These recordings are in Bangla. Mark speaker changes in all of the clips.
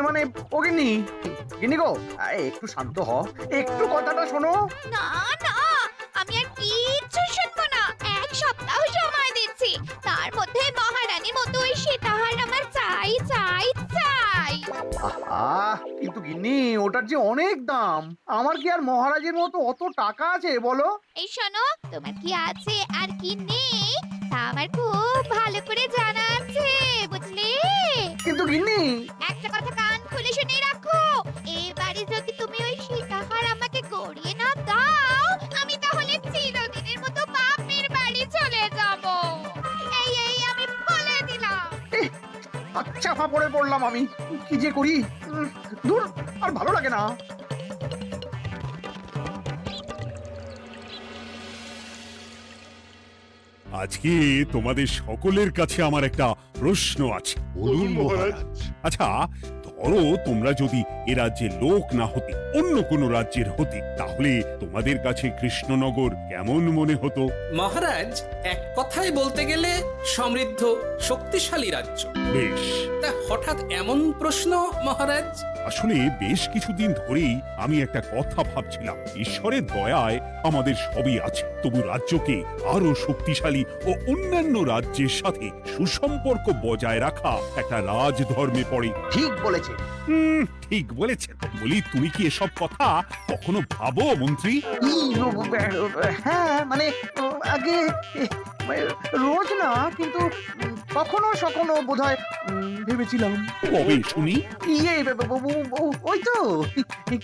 Speaker 1: মানে ও গিন্নি, গিন্নি গো, একটু শান্ত হ, একটু কথাটা শোনো।
Speaker 2: না না, আমি আর কিচ্ছু শুনবো না। এক সপ্তাহ সময় দিচ্ছি, তার মধ্যে মহারানীর মতো ওই সীতাহার আমার চাই চাই চাই।
Speaker 1: কিন্তু গিন্নি, ওটার যে অনেক দাম। আমার কি আর মহারাজের মতো অত টাকা আছে বলো?
Speaker 2: এই শোনো, তোমার কি আছে আর কি নেই তা আমার খুব ভালো করে জানা আছে, বুঝলে?
Speaker 1: কিন্তু গিন্নি,
Speaker 2: একটা কথা কান খুলে শুনে রাখো, এবারে যদি তুমি ওই সীতাহার আমাকে গড়িয়ে না দাও, আমি তাহলে চিরদিনের মতো বাপের বাড়ি চলে যাব। এই আমি বলে দিলাম।
Speaker 1: আচ্ছা ফাপড়ে পড়লাম আমি, কি যে করি। দূর, আর ভালো লাগে না।
Speaker 3: আজকে তোমাদের সকলের কাছে আমার একটা প্রশ্ন আছে।
Speaker 4: বলুন মহারাজ।
Speaker 3: আচ্ছা, ধরো তোমরা যদি এ রাজ্যের লোক না হতে, অন্য কোনো রাজ্যের হতে, তাহলে তোমাদের কাছে কৃষ্ণনগর কেমন মনে হতো?
Speaker 5: মহারাজ, এক কথায় বলতে গেলে সমৃদ্ধ শক্তিশালী রাজ্য।
Speaker 3: বেশ,
Speaker 5: তা হঠাৎ এমন প্রশ্ন মহারাজ?
Speaker 3: আসলে বেশ কিছুদিন ধরেই আমি একটা কথা ভাবছিলাম। ঈশ্বরের দয়ায় আমাদের সবই আছে, তবু রাজ্যকে আরো শক্তিশালী ও অন্যান্য রাজ্যের সাথে সুসম্পর্ক বজায় রাখা একটা রাজধর্মে পড়ে।
Speaker 1: ঠিক বলেছে।
Speaker 3: ঠিক বলেছেন। বলি, তুমি কি এসব কথা কখনো ভাবো মন্ত্রী?
Speaker 1: হ্যাঁ, মানে আগে রোজ না, কিন্তু কখনো সখনো বোধহয় ভেবেছিলাম।
Speaker 3: কবে শুনি?
Speaker 1: ওই তো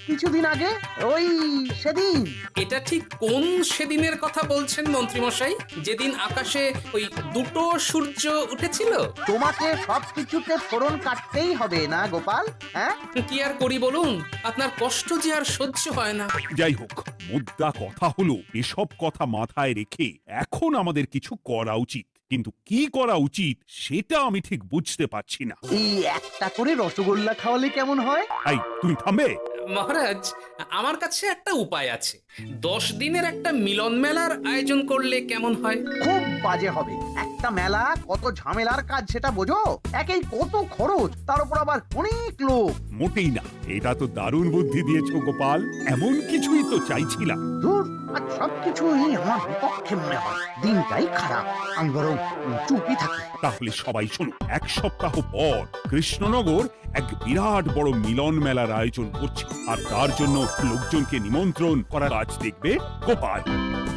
Speaker 1: কিছুদিন আগে, ওই সেদিন।
Speaker 5: এটা ঠিক কোন সেদিনের কথা বলছেন মন্ত্রী মশাই, যেদিন আকাশে ওই দুটো সূর্য উঠেছিল?
Speaker 1: তোমাকে সবকিছুতে ফোড়ন কাটতেই হবে না গোপাল, হ্যাঁ?
Speaker 5: কি আর করি বলুন, আপনার কষ্ট যে আর সহ্য হয় না।
Speaker 3: যাই হোক, মুদ্রা কথা হলো, এসব কথা মাথায় রেখে এখন আমাদের কিছু করা উচিত। কিন্তু কি করা উচিত সেটা আমি ঠিক বুঝতে পারছি না।
Speaker 1: এই একটা করে রসগোল্লা খাওয়ালে কেমন হয়?
Speaker 3: এই, তুমি থামবে?
Speaker 5: মহারাজ, আমার কাছে একটা উপায় আছে। 10 দিনের একটা মিলন মেলার আয়োজন করলে কেমন হয়?
Speaker 1: খুব বাজে হবে। একটা মেলা কত ঝামেলার কাজ সেটা বোঝো? একেই কত খরচ, তার উপর আবার অনেক লোক।
Speaker 3: মোটেই না, এটা তো দারুণ বুদ্ধি দিয়েছো গোপাল। এমন কিছুই তো চাইছিলাম।
Speaker 1: ধুর, আর সবকিছুই আমার বিপক্ষে মনে হয়। দিনটাই খারাপ, আমি বরং চুপই থাকি।
Speaker 3: তাহলে সবাই শোনো, এক সপ্তাহ পর কৃষ্ণনগর এক বিরাট বড় মিলন মেলার আয়োজন করছে, আর তার জন্য লোকজনকে নিমন্ত্রণ করার কাজ দেখবে গোপাল।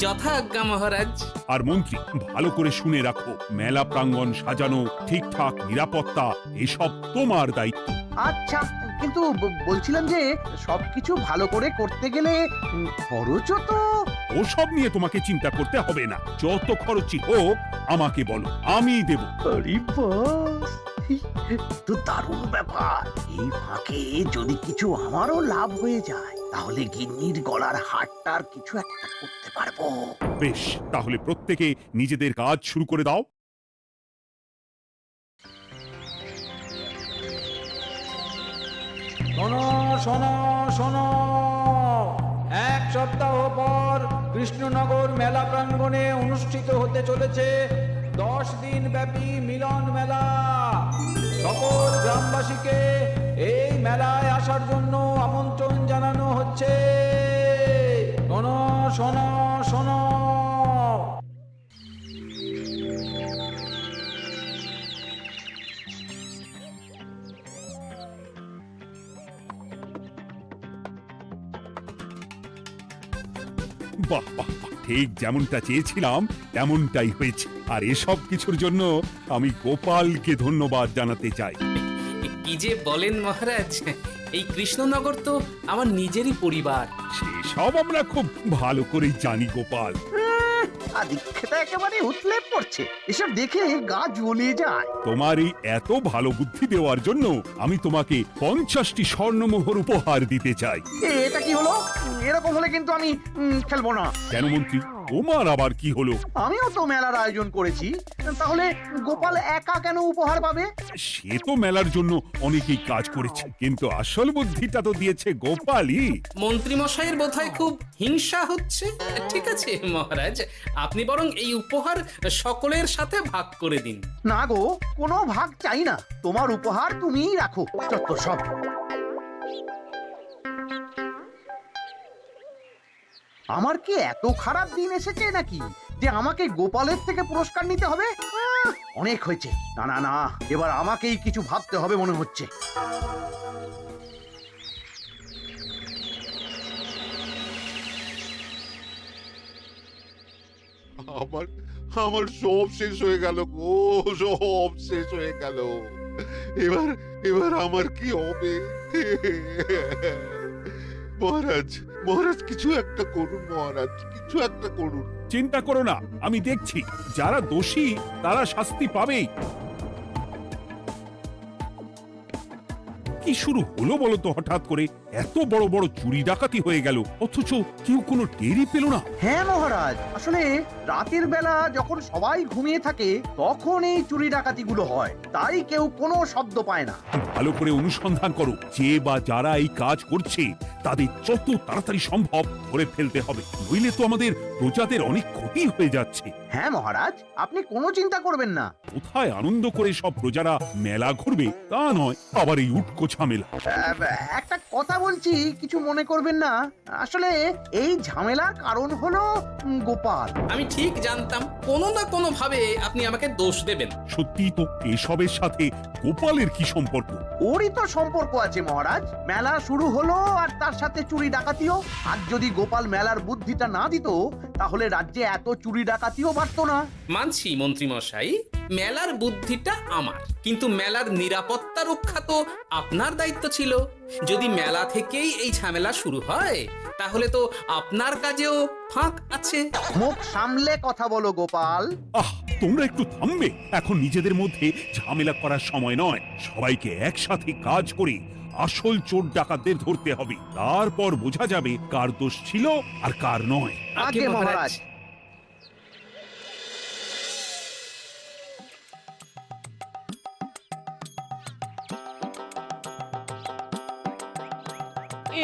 Speaker 5: যথা আজ্ঞা মহারাজ।
Speaker 3: আর মন্ত্রী, ভালো করে শুনে রাখো, মেলা প্রাঙ্গণ সাজানো, ঠিকঠাক নিরাপত্তা, এসব তোমার দায়িত্ব।
Speaker 1: আচ্ছা, কিন্তু বলছিলাম যে সবকিছু ভালো করে করতে গেলে খরচও তো।
Speaker 3: ওসব নিয়ে তোমাকে চিন্তা করতে হবে না। যত খরচই হোক আমাকে বলো, আমি দেব।
Speaker 1: আরে বাস, তো দারুণ ব্যাপার। এই ফাঁকে যদি কিছু আমারও লাভ হয়ে যায়, তাহলে গিন্নির গলার হারটার কিছু একটা করতে পারবো।
Speaker 3: বেশ, তাহলে প্রত্যেকে নিজেদের কাজ শুরু করে দাও।
Speaker 6: শোনো শোনো শোনো, এক সপ্তাহ পর কৃষ্ণনগর মেলা প্রাঙ্গণে অনুষ্ঠিত হতে চলেছে 10 দিন ব্যাপী মিলন মেলা। সকল গ্রামবাসীকে এই মেলায় আসার জন্য আমন্ত্রণ জানানো হচ্ছে। শোনো শোনো শোনো।
Speaker 3: বাহ বাহ বাহ, ঠিক যেমনটা চেয়েছিলাম তেমনটাই হয়েছে। আর এসব কিছুর জন্য আমি গোপালকে ধন্যবাদ জানাতে চাই।
Speaker 5: কি যে বলেন মহারাজ, এই কৃষ্ণনগর তো আমার নিজেরই পরিবার।
Speaker 3: সেসব আমরা খুব ভালো করেই জানি গোপাল।
Speaker 1: আদিক্ষেতা একেবারে উতলে পড়ছে, এসব দেখে গা জ্বলে যায়।
Speaker 3: তোমার এই এত ভালো বুদ্ধি দেওয়ার জন্য আমি তোমাকে 50টি স্বর্ণমোহর উপহার দিতে চাই।
Speaker 1: এটা কি হলো? এরকম হলে কিন্তু আমি খেলবো না।
Speaker 3: কেন মন্ত্রী, তোমার আবার কি হলো?
Speaker 1: আমিও তো মেলার আয়োজন করেছি, তাহলে গোপাল একা কেন উপহার পাবে?
Speaker 3: সে তো মেলার জন্য অনেকেই কাজ করেছে, কিন্তু আসল বুদ্ধিটা তো দিয়েছে গোপালই।
Speaker 5: মন্ত্রী মশাইয়ের বোধহয় খুব হিংসা হচ্ছে। ঠিক আছে মহারাজ, আপনি বরং এই উপহার সকলের সাথে ভাগ করে দিন।
Speaker 1: না গো, কোনো ভাগ চাই না, তোমার উপহার তুমিই রাখো। যত সব। আমার কি এত খারাপ দিন এসেছে নাকি যে আমাকে গোপালের থেকে পুরস্কার নিতে হবে? অনেক হয়েছে। না না না, এবার আমাকেই কিছু ভাবতে হবে মনে হচ্ছে।
Speaker 4: আমার আমার সব শেষ হয়ে গেল গো, সব শেষ হয়ে গেল। এবার এবার আমার কি হবে? মহারাজ, মহারাজ কিছু একটা করুন, মহারাজ কিছু একটা করুন।
Speaker 3: চিন্তা করো না, আমি দেখছি। যারা দোষী তারা শাস্তি পাবেই। কি শুরু হলো বলো তো হঠাৎ করে? এত বড় বড় চুরি ডাকাতি হয়ে গেল, অথচ কেউ কোনো টেরই পেল না।
Speaker 1: হ্যাঁ মহারাজ, আসলে রাতের বেলা যখন সবাই ঘুমিয়ে থাকে তখন এই চুরি ডাকাতিগুলো হয়, তাই কেউ কোনো শব্দ পায় না।
Speaker 3: ভালো করে অনুসন্ধান করো, যে বা যারা এই কাজ করছে তাদের যত তাড়াতাড়ি সম্ভব ধরে ফেলতে হবে, নইলে তো আমাদের প্রজাদের অনেক ক্ষতি হয়ে যাচ্ছে।
Speaker 1: হ্যাঁ মহারাজ, আপনি কোনো চিন্তা করবেন না।
Speaker 3: কোথায় আনন্দ করে সব প্রজারা মেলা ঘুরবে তা নয়, আবার এই উটকো ঝামেলা।
Speaker 1: একটা কথা বলছি, কিছু মনে করবেন না। আসলে এই ঝামেলার কারণ হলো গোপাল।
Speaker 5: আমি ঠিক জানতাম কোনো না কোনো ভাবে আপনি আমাকে দোষ দেবেন।
Speaker 3: সত্যি তো, এসবের সাথে গোপালের কি সম্পর্ক?
Speaker 1: ওরই তো সম্পর্ক আছে মহারাজ। মেলা শুরু হলো আর তার সাথে চুরি ডাকাতিও। আর যদি গোপাল মেলার বুদ্ধিটা না দিত তাহলে রাজ্যে এত চুরি ডাকাতিও বাড়তো না।
Speaker 5: মানছি মন্ত্রী মশাই, মেলার বুদ্ধিটা আমার, কিন্তু মেলার নিরাপত্তা রক্ষা তো আপনার দায়িত্ব ছিল। যদি মেলা থেকেই এই ঝামেলা শুরু হয় তাহলে তো আপনার কাজেও ফাঁক আছে।
Speaker 1: মুখ সামলে কথা বলো গোপাল।
Speaker 3: আহ, তোমরা একটু থামবে? এখন নিজেদের মধ্যে ঝামেলা করার সময় নয়। সবাইকে একসাথে কাজ করে আসল চোর ডাকাতদের ধরতে হবে, তারপর বোঝা যাবে কার দোষ ছিল আর কার নয়।
Speaker 1: আগে মহারাজ।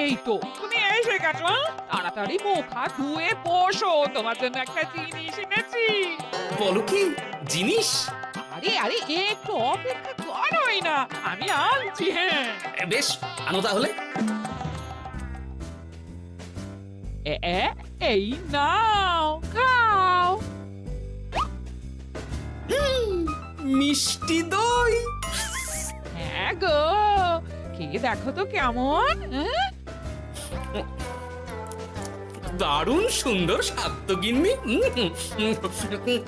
Speaker 7: এই তো তুমি এসে গেছো। তাড়াতাড়ি মুখ হাত ধুয়ে বসো, তোমার জন্য একটা জিনিস এনেছি।
Speaker 5: বলো কি জিনিস?
Speaker 7: আরে আরে একটু অপেক্ষা করোই না, আমি আনছি। হ্যাঁ
Speaker 5: বেশ, আনো তাহলে।
Speaker 7: এই নাও, খাও।
Speaker 5: মিষ্টি দই।
Speaker 7: হ্যাঁ গো, খেয়ে দেখো তো কেমন।
Speaker 5: দারুণ সুন্দর স্বাদ তো গিন্নি।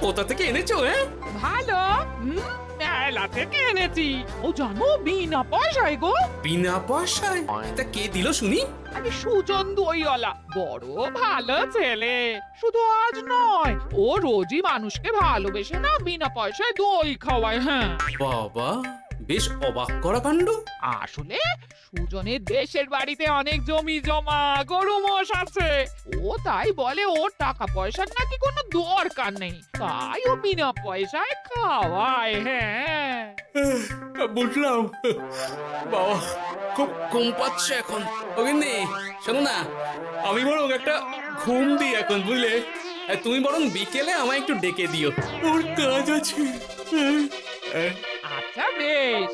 Speaker 5: কোথা থেকে এনেছো?
Speaker 7: ভালো, মেলা থেকে এনেছি। ও জানো, বিনা পয়সায় গো।
Speaker 5: বিনা পয়সায়? তা কে দিল শুনি?
Speaker 7: আরে সুজন দইওয়ালা, বড় ভালো ছেলে। শুধু আজ নয়, ও রোজই মানুষকে ভালোবেসে না বিনা পয়সায় দই খাওয়ায়। হ্যাঁ
Speaker 5: বাবা, বেশ অবাক করা কাণ্ড।
Speaker 7: আসলে সুজনের দেশের বাড়িতে অনেক জমি জমা, গরু মোষ আছে। ও তাই বলে ওর টাকা পয়সার নাকি কোনো দরকার নেই, তাই ও বিনা পয়সায় খাওয়ায়। হ্যাঁ
Speaker 5: বুঝলাম। বাবা, খুব ঘুম পাচ্ছে এখন। ওগিন্নি শোনো না, আমি বরং একটা ঘুম দিই এখন, বুঝলে? তুমি বরং বিকেলে আমায় একটু ডেকে দিও, ওর কাজ আছে।
Speaker 7: আচ্ছা বেশ।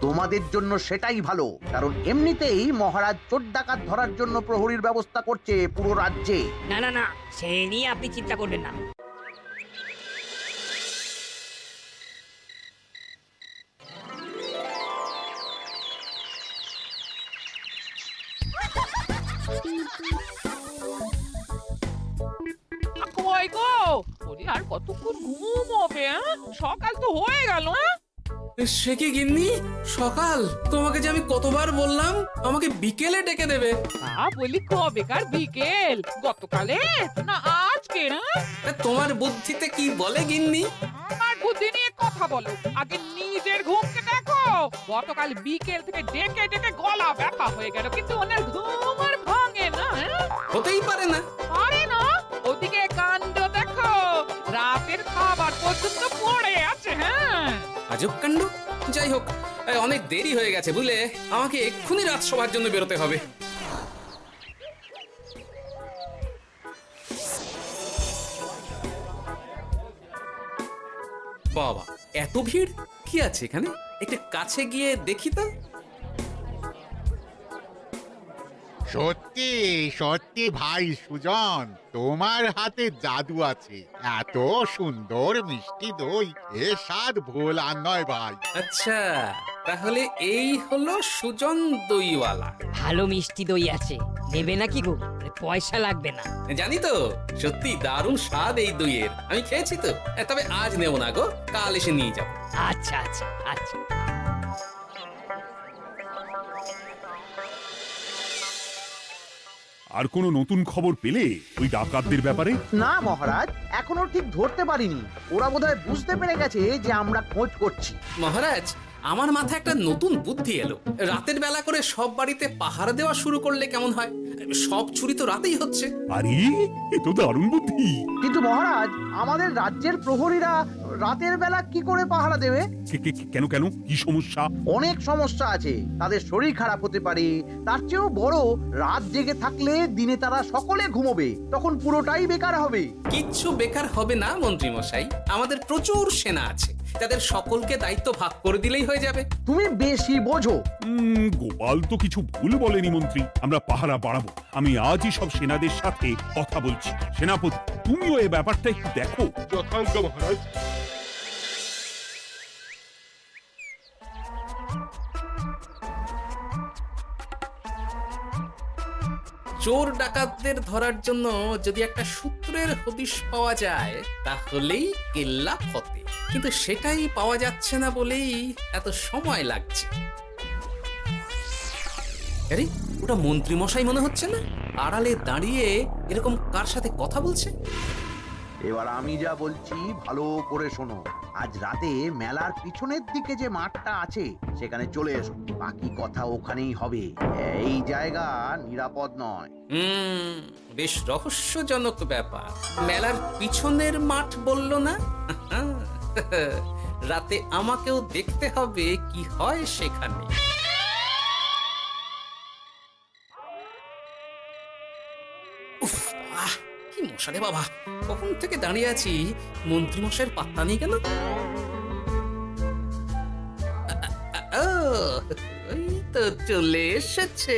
Speaker 1: তোমাদের জন্য সেটাই ভালো, কারণ এমনিতেই মহারাজ চোর ডাকাত ধরার জন্য প্রহরীর ব্যবস্থা করছে পুরো রাজ্যে।
Speaker 8: না না না, সে নিয়ে আপনি চিন্তা করবেন না।
Speaker 7: কই গো, ওরে আর কতক্ষণ ঘুম হবে? সকাল তো হয়ে গেল।
Speaker 5: সে কি গিন্নি, সকাল? তোমাকে যে আমি কতবার বললাম আমাকে বিকেলে ডেকে দেবে।
Speaker 7: বলি কবেকার বিকেল? গতকালে না আজকে?
Speaker 5: তোমার বুদ্ধিতে কি বলে গিন্নি?
Speaker 7: আমার বুদ্ধি নিয়ে কথা বলো, আগে নিজের ঘুমকে দেখো। গতকাল বিকেল থেকে ডেকে ডেকে গলা ব্যথা হয়ে গেল, কিন্তু ওনার ঘুম আর ভাঙে না।
Speaker 5: হতেই পারে না।
Speaker 7: পারে না? ওই
Speaker 5: আজব কাণ্ড। যাই হোক, অনেক দেরি হয়ে গেছে বুঝলে, আমাকে এক্ষুনি রাজসভার জন্য বেরোতে হবে। বাবা, এত ভিড় কি আছে এখানে? একটু কাছে গিয়ে দেখি তো।
Speaker 9: সত্যি সত্যি ভাই সুজন, তোমার হাতে জাদু আছে। এত সুন্দর মিষ্টি দই, এ স্বাদ ভোলার নয় ভাই।
Speaker 5: আচ্ছা, তাহলে এই হলো সুজন দইওয়ালা।
Speaker 8: ভালো মিষ্টি দই আছে, নেবে নাকি গো? পয়সা লাগবে না।
Speaker 5: জানি তো, সত্যি দারুণ স্বাদ এই দইয়ের, আমি খেয়েছি তো। তবে আজ নেব না গো, কাল এসে নিয়ে যাবো।
Speaker 8: আচ্ছা আচ্ছা আচ্ছা।
Speaker 3: আর কোনো নতুন খবর পেলে ওই ডাকাতদের ব্যাপারে?
Speaker 1: না মহারাজ, এখনো ঠিক ধরতে পারিনি। ওরা বোধহয় বুঝতে পেরে গেছে যে আমরা খোঁজ করছি।
Speaker 5: মহারাজ, আমার মাথায় একটা নতুন বুদ্ধি এলো। রাতের বেলা করে সব বাড়িতে পাহারা দেওয়া শুরু করলে কেমন হয়? সব চুরি তো রাতেই হচ্ছে।
Speaker 3: আরে, এ তো দারুণ বুদ্ধি।
Speaker 1: কিন্তু মহারাজ, আমাদের রাজ্যের প্রহরীরা রাতের বেলা কি করে পাহারা দেবে?
Speaker 3: কেন কেন, কি সমস্যা?
Speaker 1: অনেক সমস্যা আছে। তাদের শরীর খারাপ হতে পারে, তার চেয়েও বড়, রাত জেগে থাকলে দিনে তারা সকলে ঘুমোবে, তখন পুরোটাই বেকার হবে।
Speaker 5: কিচ্ছু বেকার হবে না মন্ত্রী মশাই, আমাদের প্রচুর সেনা আছে, তাদের সকলকে দায়িত্ব ভাগ করে দিলেই হয়ে যাবে।
Speaker 1: তুমি বেশি বোঝো।
Speaker 3: গোপাল তো কিছু ভুল বলেনি মন্ত্রী, আমরা পাহারা বাড়াবো। আমি আজই সব সেনাদের সাথে কথা বলছি। সেনাপতি, তুমিও এই ব্যাপারটা একটু দেখো।
Speaker 4: যথাজ্ঞা মহারাজ।
Speaker 5: চোর ডাকাতদের ধরার জন্য যদি একটা সূত্রের হদিশ পাওয়া যায় তাহলেই কেল্লা ফতে, কিন্তু সেটাই পাওয়া যাচ্ছে না বলেই এত সময় লাগছে। আরে, ওটা মন্ত্রী মশাই মনে হচ্ছে না? আড়ালে দাঁড়িয়ে এরকম কার সাথে কথা বলছে?
Speaker 1: এবার আমি যা বলছি ভালো করে শোনো। আজ রাতে মেলার পিছনের দিকে যে মাঠটা আছে সেখানে চলে এসো, বাকি কথা ওখানেই হবে। এই জায়গা নিরাপদ নয়।
Speaker 5: বেশ রহস্যজনক ব্যাপার। মেলার পিছনের মাঠ বললো না? রাতে আমাকেও দেখতে হবে কি হয় সেখানে। উফ, কি মশা রে বাবা, কখন থেকে দাঁড়িয়ে আছি, মন্ত্রী মশাইয়ের পাত্তা নেই কেন? ওই তো চলে এসেছে।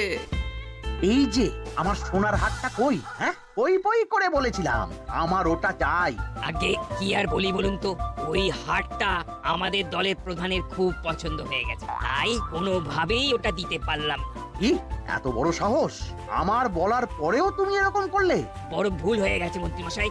Speaker 1: এই যে আমার সোনার হাটটা কই? হ্যাঁ, ওই বই করে বলেছিলাম আমার ওটা চাই।
Speaker 8: আগে কি আর বলি বলুন তো, ওই হাটটা আমাদের দলের প্রধানের খুব পছন্দ হয়ে গেছে, তাই কোনোভাবেই ওটা দিতে পারলাম না।
Speaker 1: কি এত বড় সাহস! আমার বলার পরেও তুমি এরকম করলে?
Speaker 8: বড় ভুল হয়ে গেছে মন্ত্রী মশাই,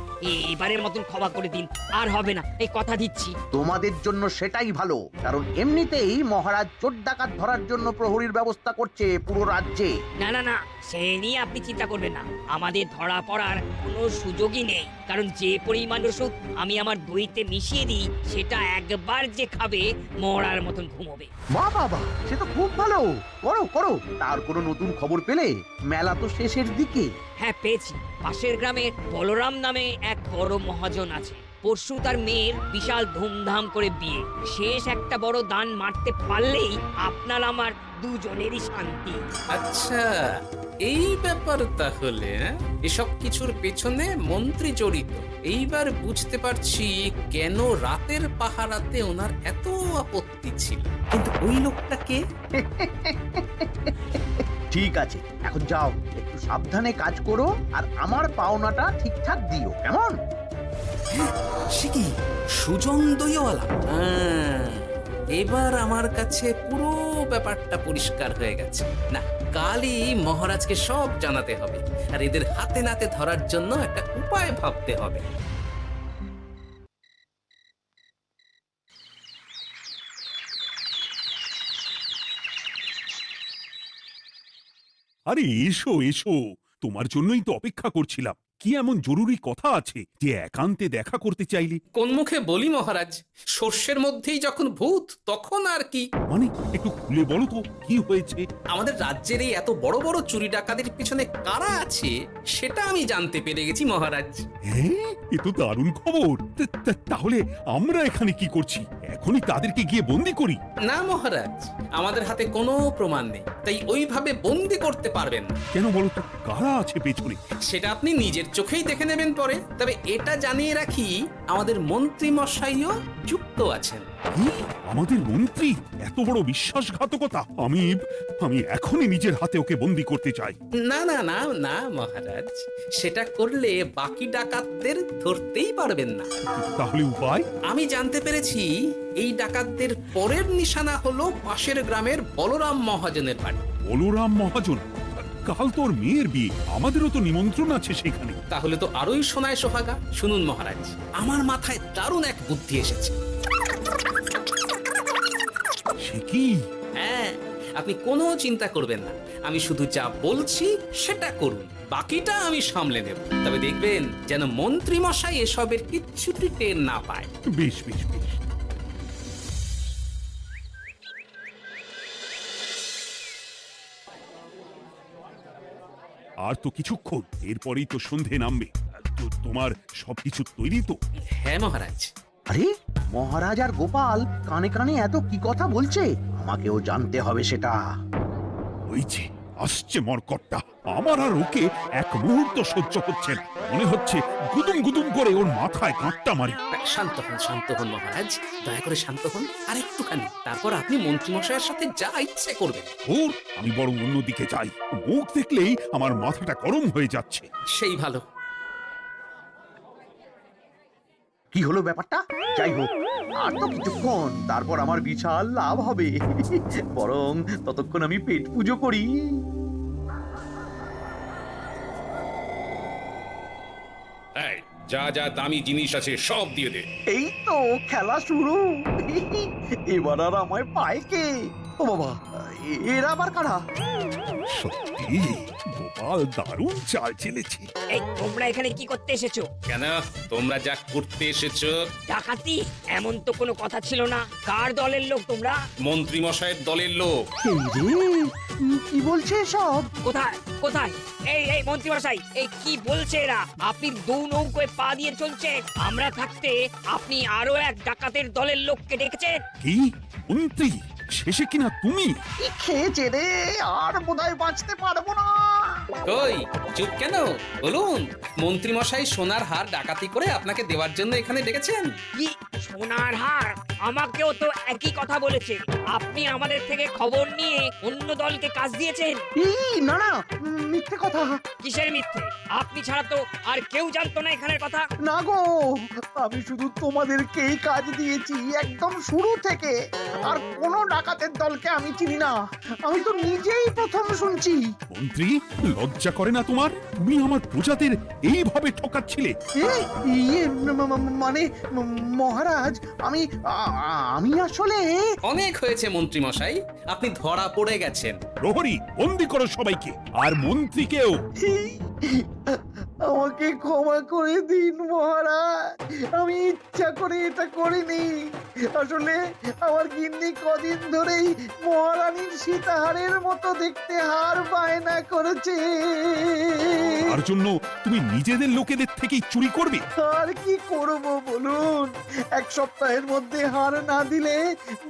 Speaker 8: এবারের মতন ক্ষমা করে দিন, আর হবে না, এই কথা দিচ্ছি।
Speaker 1: তোমাদের জন্য সেটাই ভালো, কারণ এমনিতেই মহারাজ চোর ডাকাত ধরার জন্য প্রহরীর ব্যবস্থা করছে পুরো রাজ্যে।
Speaker 8: না না না, সে নিয়ে আপনি চিন্তা করবেন না, আমাদের ধরা পড়ার কোনো সুযোগই নেই, কারণ যে পরিমাণ ওষুধ আমি আমার দইতে মিশিয়ে দিই সেটা একবার যে খাবে মরার মতন ঘুমোবে।
Speaker 1: বাহ বাবা, সে তো খুব ভালো। করো করো। তার কোনো নতুন খবর পেলে? মেলা তো শেষের দিকে।
Speaker 8: হ্যাঁ পেয়েছি, পাশের গ্রামের বলরাম নামে এক বড় মহাজন আছে, পরশু তার মেয়ের বিশাল ধুমধাম করে বিয়ে। শেষ একটা বড় দান মারতে পারলেই আপনার আমার দুজনেরই শান্তি।
Speaker 5: আচ্ছা, এই ব্যাপার তাহলে। এসব কিছুর পেছনে মন্ত্রী জড়িত। এইবার বুঝতে পারছি কেন রাতের পাহারাতে ওনার এত আপত্তি ছিল। কিন্তু ওই লোকটাকে
Speaker 1: ঠিক আছে, এখন যাও, একটু সাবধানে কাজ করো, আর আমার পাওনাটা ঠিকঠাক দিও, কেমন?
Speaker 5: সে কি সুজন দইওয়ালা? এবার আমার কাছে পুরো ব্যাপারটা পরিষ্কার হয়ে গেছে। না, কালই মহারাজকে সব জানাতে হবে, আর এদের হাতে নাতে ধরার জন্য একটা উপায় ভাবতে হবে।
Speaker 3: আরে এসো এসো, তোমার জন্যই তো অপেক্ষা করছিলাম। কি এমন জরুরি কথা আছে যে একান্তে দেখা করতে চাইলে?
Speaker 5: কোন মুখে বলি মহারাজ, সর্ষের মধ্যেই যখন ভূত তখন আর কি।
Speaker 3: মানে একটু খুলে বলো তো কি হয়েছে?
Speaker 5: আমাদের রাজ্যের এই এত বড় বড় চুরি ডাকাতির পিছনে কারা আছে সেটা আমি জানতে পেরে গেছি মহারাজ।
Speaker 3: হ্যাঁ, এ তো দারুণ খবর। তাহলে আমরা এখানে কি করছি? এখনই তাদেরকে গিয়ে বন্দি করি?
Speaker 5: না মহারাজ, আমাদের হাতে কোনো প্রমাণ নেই, তাই ওইভাবে বন্দি করতে পারবেন না।
Speaker 3: কেন বলো তো, কারা আছে পেছনে?
Speaker 5: সেটা আপনি নিজের চোখেই দেখে নেবেন পরে। তবে এটা জানিয়ে রাখি, আমাদের মন্ত্রী মশাইও যুক্ত আছেন।
Speaker 3: কি? আমাদের মন্ত্রী? এত বড় বিশ্বাসঘাতকতা! আমি এখনই নিজের হাতে ওকে বন্দি করতে চাই।
Speaker 5: না না না না মহারাজ, সেটা করলে বাকি ডাকাতদের ধরতেই পারবেন না।
Speaker 3: তাহলে উপায়?
Speaker 5: আমি জানতে পেরেছি এই ডাকাতদের পরের নিশানা হলো পাশের গ্রামের বলরাম মহাজনের বাড়ি।
Speaker 3: বলরাম মহাজন? কাল তোর মেয়ের বিয়ে, আমাদেরও তো নিমন্ত্রণ আছে সেখানে।
Speaker 5: তাহলে তো আরোই সোনায় সোহাগা। শুনুন মহারাজ, আমার মাথায় দারুণ এক বুদ্ধি এসেছে।
Speaker 3: সে কি?
Speaker 5: হ্যাঁ, আপনি কোনো চিন্তা করবেন না, আমি শুধু যা বলছি সেটা করুন, বাকিটা আমি সামলে নেব। তবে দেখবেন যেন মন্ত্রী মশাই এসবের কিচ্ছুটি টের না পায়।
Speaker 3: বেশ বেশ বেশ। আর তো কিছুক্ষণ, এরপরেই তো সন্ধে নামবে। তোমার সবকিছু তৈরি তো?
Speaker 5: হ্যাঁ মহারাজ।
Speaker 1: আরে মহারাজ আর গোপাল কানে কানে এত কি কথা বলছে, আমাকেও জানতে হবে সেটা।
Speaker 3: ওই যে আসছে মরকটটা, আমার আর ওকে এক মুহূর্ত সহ্য হচ্ছে না। মনে হচ্ছে গুদুম গুদুম করে ওর মাথায় কাঁটটা মারি।
Speaker 5: শান্ত হন মহারাজ, দয়া করে শান্ত হন আর একটুখানি। তারপর আপনি মন্ত্রী মশাইয়ের সাথে যা ইচ্ছে করবেন।
Speaker 3: ওর আমি বরং অন্যদিকে যাই, মুখ দেখলেই আমার মাথাটা গরম হয়ে যাচ্ছে।
Speaker 5: সেই ভালো।
Speaker 1: কি হলো ব্যাপারটা? যাই হোক, আর তো কিছুক্ষণ, তারপর আমার বিশাল লাভ হবে। বরং ততক্ষণ আমি পেট পুজো করি।
Speaker 10: এই, যা যা দামি জিনিস আছে সব দিয়ে দে।
Speaker 1: এই তো খেলা শুরু। এবার আর আমায় পায় কে? ও বাবা, এরা আবার কারা?
Speaker 3: সত্যি গোপাল দারুণ চাল চেলেছে।
Speaker 8: এই তোমরা এখানে কি করতে এসেছো?
Speaker 10: কেন, তোমরা যা করতে এসেছো?
Speaker 8: ডাকাতি? এমন তো কোনো কথা ছিল না। কার দলের লোক তোমরা?
Speaker 10: মন্ত্রী মশাইয়ের দলের লোক।
Speaker 1: এই রে, কি বলছে সব?
Speaker 8: কোথায় কোথায়? এই এই মন্ত্রী মশাই, এই কি বলছে এরা? আপনি দু নৌকোয় পা দিয়ে চলছে, আমরা থাকতে আপনি আরো এক ডাকাতের দলের লোককে ডেকেছেন।
Speaker 3: কি মন্ত্রী? শেষে কিনা তুমি?
Speaker 1: কি খেয়েছে রে, আর বোধহয় বাঁচতে পারবো না।
Speaker 5: কই, চুপ কেন? বলুন, মন্ত্রী মশাই সোনার হার ডাকাতি করে আপনাকে দেওয়ার জন্য এখানে ডেকেছেন।
Speaker 8: কি সোনার হার? আমাকেও তো একই কথা বলেছে। আপনি আমাদের থেকে খবর নিয়ে অন্য দলকে কাজ দিয়েছেন।
Speaker 1: এই না না, মিথ্যে কথা।
Speaker 8: কিসের মিথ্যে? আপনি ছাড়া তো আর কেউ জানতো না এখানের কথা।
Speaker 1: না গো, আমি শুধু তোমাদেরকেই কাজ দিয়েছি একদম শুরু থেকে। আর কোনো ডাকাতের দলকে আমি চিনি না, আমি তো নিজেই প্রথম শুনছি।
Speaker 3: মন্ত্রী, লজ্জা করে না তোমার? তুমি আমার প্রজাদের এইভাবে ঠকাচ্ছিলে।
Speaker 1: ইয়ে মানে মহারাজ, আমি আসলে।
Speaker 5: অনেক হয়েছে মন্ত্রী মশাই, আপনি ধরা পড়ে গেছেন।
Speaker 3: প্রহরী, বন্দি করো সবাইকে, আর মন্ত্রীকেও।
Speaker 1: আমাকে ক্ষমা করে দিন মহারাজ, আমি ইচ্ছা করে এটা করিনি। আসলে আমার গিন্নি কদিন ধরেই মহারানীর সীতাহারের মতো দেখতে হার বায়না করেছে।
Speaker 3: তার জন্য তুমি নিজেদের লোকেদের থেকেই চুরি করবে?
Speaker 1: আর কি করব বলুন, এক সপ্তাহের মধ্যে হার না দিলে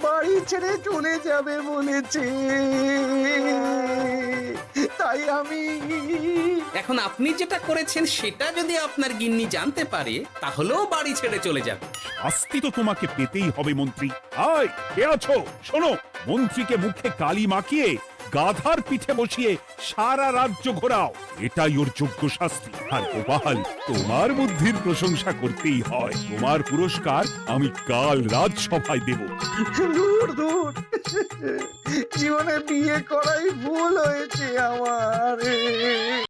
Speaker 1: বাড়ি ছেড়ে চলে যাবে বলেছে। তাই আমি।
Speaker 5: এখন আপনি যেটা করেছেন সেটা যদি আপনার গিন্নি জানতে পারে, তাহলেও বাড়ি ছেড়ে চলে যাবে।
Speaker 3: শাস্তি তো তোমাকে পেতেই হবে মন্ত্রী। আয়, কে আছো? শোনো, মন্ত্রীকে মুখে কালি মাখিয়ে গাধার পিঠে বসিয়ে সারা রাজ্য ঘোরাও, এটাই ওর যোগ্য শাস্তি। আর গোপাল, তোমার বুদ্ধির প্রশংসা করতেই হয়। তোমার পুরস্কার আমি কাল রাজসভায় দেব।
Speaker 1: দূর দূর, জীবনে বিয়ে করাই ভুল হয়েছে আমার।